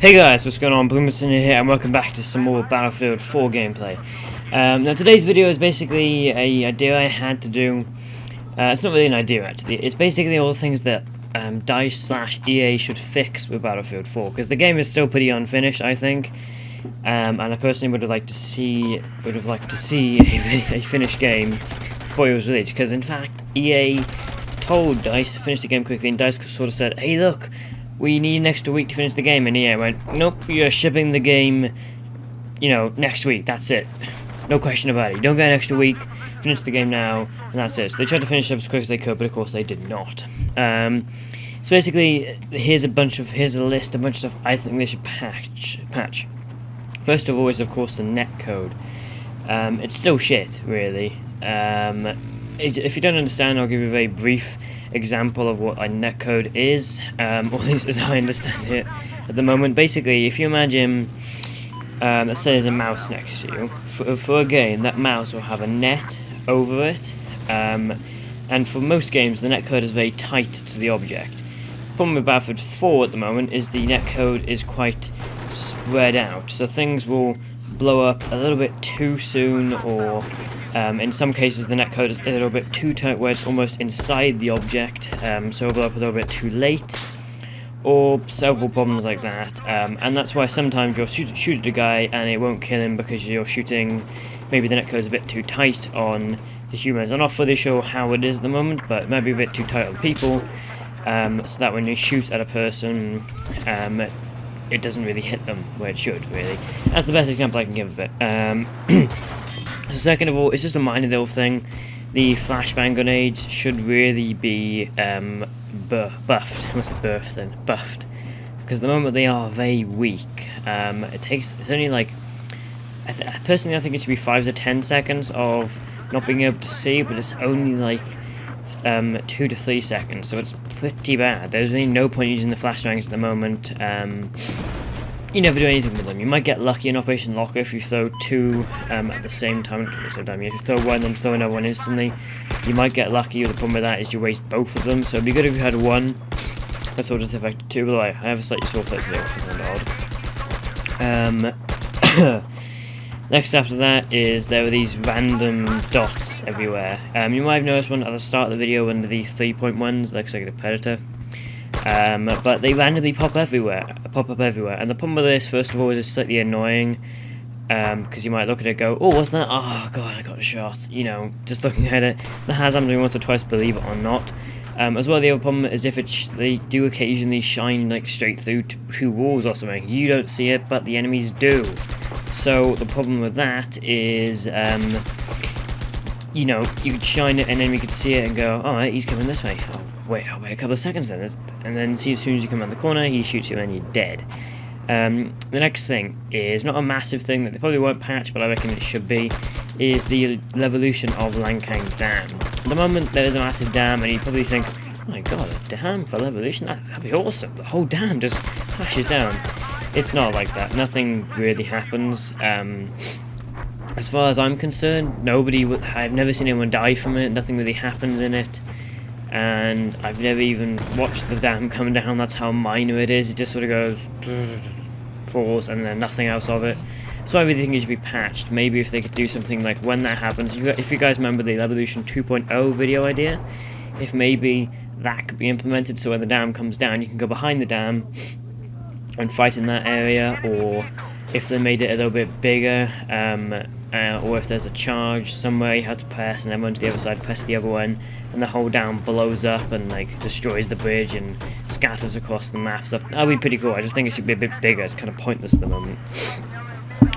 Hey guys, what's going on? Boomerson here, and welcome back to some more Battlefield 4 gameplay. Now today's video is basically a idea I had to do. It's not really an idea actually. It's basically all the things that DICE/EA should fix with Battlefield 4, because the game is still pretty unfinished, I think. And I personally would have liked to see a finished game before it was released. Because in fact, EA told DICE to finish the game quickly, and DICE sort of said, "Hey, look, we need an extra week to finish the game," and EA went, "Nope, you're shipping the game, next week, that's it. No question about it. You don't get an extra week, finish the game now, and that's it." So they tried to finish it up as quick as they could, but of course they did not. So basically, here's a bunch of stuff I think they should patch. First of all is, of course, the netcode. It's still shit, really. If you don't understand, I'll give you a very brief example of what a netcode is, or at least as I understand it at the moment. Basically, if you imagine, let's say there's a mouse next to you. For a game, that mouse will have a net over it, and for most games, the netcode is very tight to the object. The problem with Battlefield 4 at the moment is the netcode is quite spread out, so things will blow up a little bit too soon, or in some cases the netcode is a little bit too tight where it's almost inside the object, so it'll blow up a little bit too late, or several problems like that. And that's why sometimes you'll shoot at a guy and it won't kill him because you're shooting, maybe the netcode is a bit too tight on the humans. I'm not fully sure how it is at the moment, but it might be a bit too tight on people, so that when you shoot at a person, it doesn't really hit them where it should, really. That's the best example I can give of it. So second of all, it's just a minor little thing. The flashbang grenades should really be buffed. I must say buffed then. Buffed. Because at the moment they are very weak. It's only like, personally I think it should be 5 to 10 seconds of not being able to see, but it's only like 2 to 3 seconds, so it's pretty bad. There's really no point using the flashbangs at the moment. You never do anything with them. You might get lucky in Operation Locker if you throw two at the same time. If you throw one and throw another one instantly, you might get lucky. The problem with that is you waste both of them, so it'd be good if you had one. That's all just affected two. But I have a slightly sore throat today, which is odd. Next after that is there are these random dots everywhere. You might have noticed one at the start of the video under these 3-point looks like a predator. But they randomly pop up everywhere, and the problem with this, first of all, is it's slightly annoying, because you might look at it and go, "Oh, what's that? Oh god, I got a shot," just looking at it. That has happened to me once or twice, believe it or not. As well, the other problem is if they do occasionally shine like straight through two walls or something. You don't see it, but the enemies do. So the problem with that is, you could shine it and then you could see it and go, "Oh, he's coming this way. I'll wait a couple of seconds then," and then see as soon as you come around the corner, he shoots you and you're dead. The next thing is not a massive thing that they probably won't patch, but I reckon it should be, is the evolution of Lankang Dam. At the moment, there is a massive dam, and you probably think, "Oh my god, a dam for evolution? That'd be awesome. The whole dam just crashes down." It's not like that. Nothing really happens. As far as I'm concerned, I've never seen anyone die from it. Nothing really happens in it. And I've never even watched the dam come down. That's how minor it is. It just sort of goes, falls, and then nothing else of it. So I really think it should be patched. Maybe if they could do something like when that happens. If you guys remember the Evolution 2.0 video idea, if maybe that could be implemented, so when the dam comes down, you can go behind the dam and fight in that area, or if they made it a little bit bigger, or if there's a charge somewhere you have to press and then run to the other side, press the other one, and the whole dam blows up and destroys the bridge and scatters across the map stuff. That'd be pretty cool. I just think it should be a bit bigger. It's kind of pointless at the moment.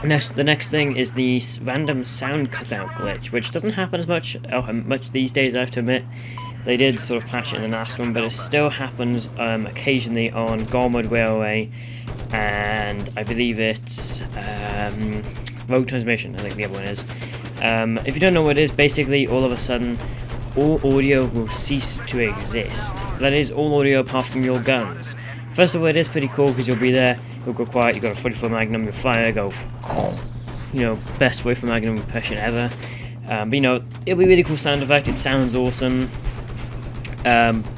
The next thing is the random sound cutout glitch, which doesn't happen as much these days, I have to admit. They did sort of patch it in the last one, but it still happens occasionally on Gormwood Railway, and I believe it's Road Transmission, I think the other one is. If you don't know what it is, basically all of a sudden all audio will cease to exist. That is, all audio apart from your guns. First of all, it is pretty cool because you'll be there, you'll go quiet, you've got a 44 Magnum, you'll fire, go, best 44 Magnum impression ever. But it'll be a really cool sound effect, it sounds awesome.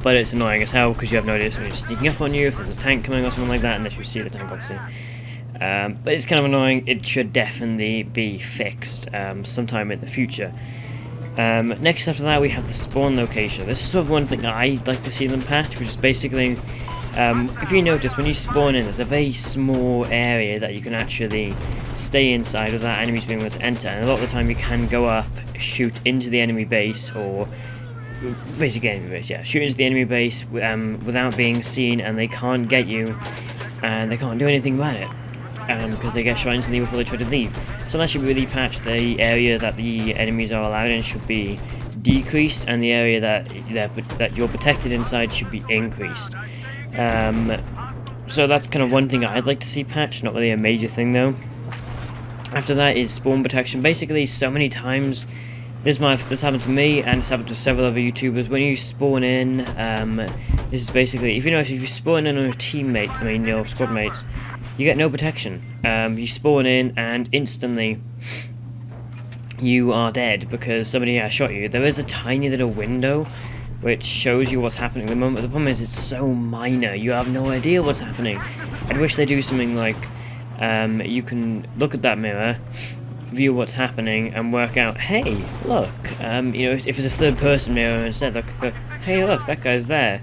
but it's annoying as hell because you have no idea if somebody's sneaking up on you, if there's a tank coming or something like that, unless you see the tank, obviously. But it's kind of annoying. It should definitely be fixed sometime in the future. Next after that, we have the spawn location. This is sort of one thing that I'd like to see them patch, which is basically, if you notice, when you spawn in, there's a very small area that you can actually stay inside without enemies being able to enter, and a lot of the time you can go up, shoot into the enemy base, or basically enemy base, yeah, shoot into the enemy base without being seen, and they can't get you, and they can't do anything about it. Because they get shot instantly before they try to leave. So that should be really patched. The area that the enemies are allowed in should be decreased, and the area that you're protected inside should be increased. So that's kind of one thing I'd like to see patched, not really a major thing though. After that is spawn protection. Basically, so many times this happened to me, and it's happened to several other YouTubers. When you spawn in, this is basically, if you spawn in on your teammate, I mean your squad mates, you get no protection. You spawn in and instantly you are dead because somebody has shot you. There is a tiny little window which shows you what's happening at the moment. The problem is it's so minor, you have no idea what's happening. I'd wish they do something like you can look at that mirror, view what's happening, and work out, hey, look, if it's a third person mirror instead, look, hey, look, that guy's there.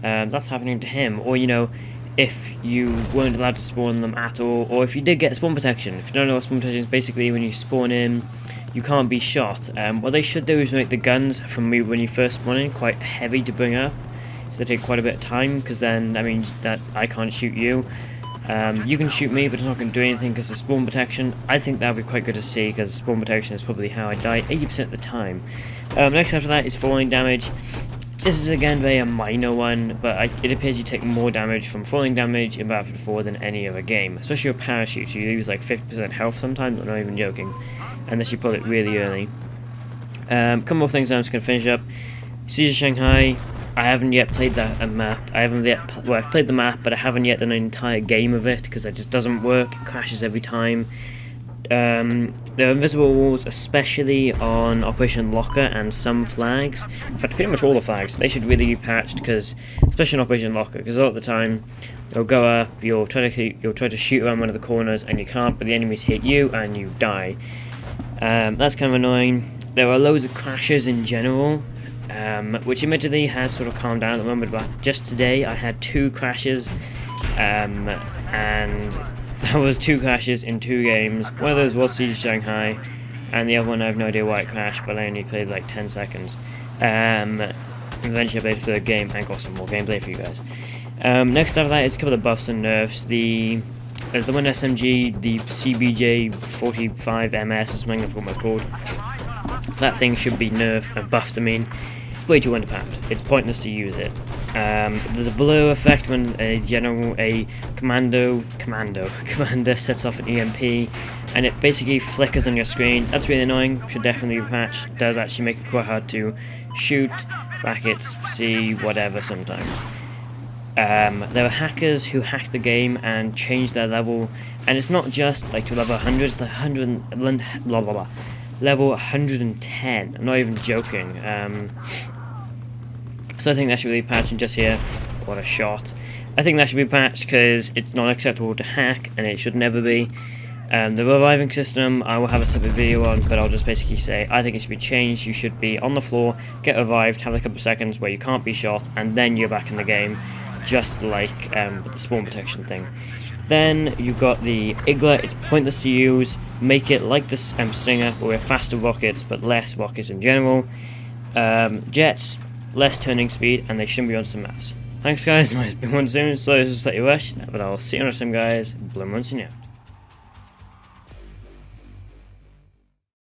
That's happening to him. Or, if you weren't allowed to spawn them at all, or if you did get spawn protection. If you don't know what spawn protection is, basically when you spawn in, you can't be shot. What they should do is make the guns from when you first spawn in quite heavy to bring up, so they take quite a bit of time, because then that means that I can't shoot you. You can shoot me, but it's not going to do anything because of spawn protection. I think that would be quite good to see, because spawn protection is probably how I die 80% of the time. Next after that is falling damage. This is again a minor one, but it appears you take more damage from falling damage in Battlefield 4 than any other game. Especially your parachute, you lose like 50% health sometimes, I'm not even joking, unless you pull it really early. Couple more things I'm just going to finish up. Siege of Shanghai, I haven't yet played that map. I've played the map, but I haven't yet done an entire game of it, because it just doesn't work, it crashes every time. There are invisible walls, especially on Operation Locker and some flags. In fact, pretty much all the flags. They should really be patched, because especially on Operation Locker, because a lot of the time you'll go up, you'll try to shoot around one of the corners, and you can't, but the enemies hit you and you die. That's kind of annoying. There are loads of crashes in general, which admittedly has sort of calmed down at the moment. But just today I had 2 crashes, and that was 2 crashes in 2 games. One of those was Siege of Shanghai, and the other one I have no idea why it crashed, but I only played like 10 seconds. Eventually I played the 3rd game and got some more gameplay for you guys. Next after that is a couple of buffs and nerfs. There's the one SMG, the CBJ 45MS or something, I forgot what it's called. That thing should be nerfed, buffed I mean. It's way too underpowered. It's pointless to use it. There's a blur effect when a commander sets off an EMP, and it basically flickers on your screen. That's really annoying, should definitely be patched. It does actually make it quite hard to shoot, brackets, see, whatever sometimes. There are hackers who hack the game and change their level, and it's not just like to level 100, it's like level 110. I'm not even joking. So I think that should be patched. And just here, what a shot. I think that should be patched because it's not acceptable to hack, and it should never be. The reviving system I will have a separate video on, but I'll just basically say I think it should be changed. You should be on the floor, get revived, have a couple of seconds where you can't be shot, and then you're back in the game, just like with the spawn protection thing. Then you've got the Igla. It's pointless to use. Make it like the Stinger, where we have faster rockets but less rockets in general. Jets, less turning speed, and they shouldn't be on some maps. Thanks guys, might be one soon, so this is Slightly Rushed, but I'll see you on some guys. Blue Monsoon out.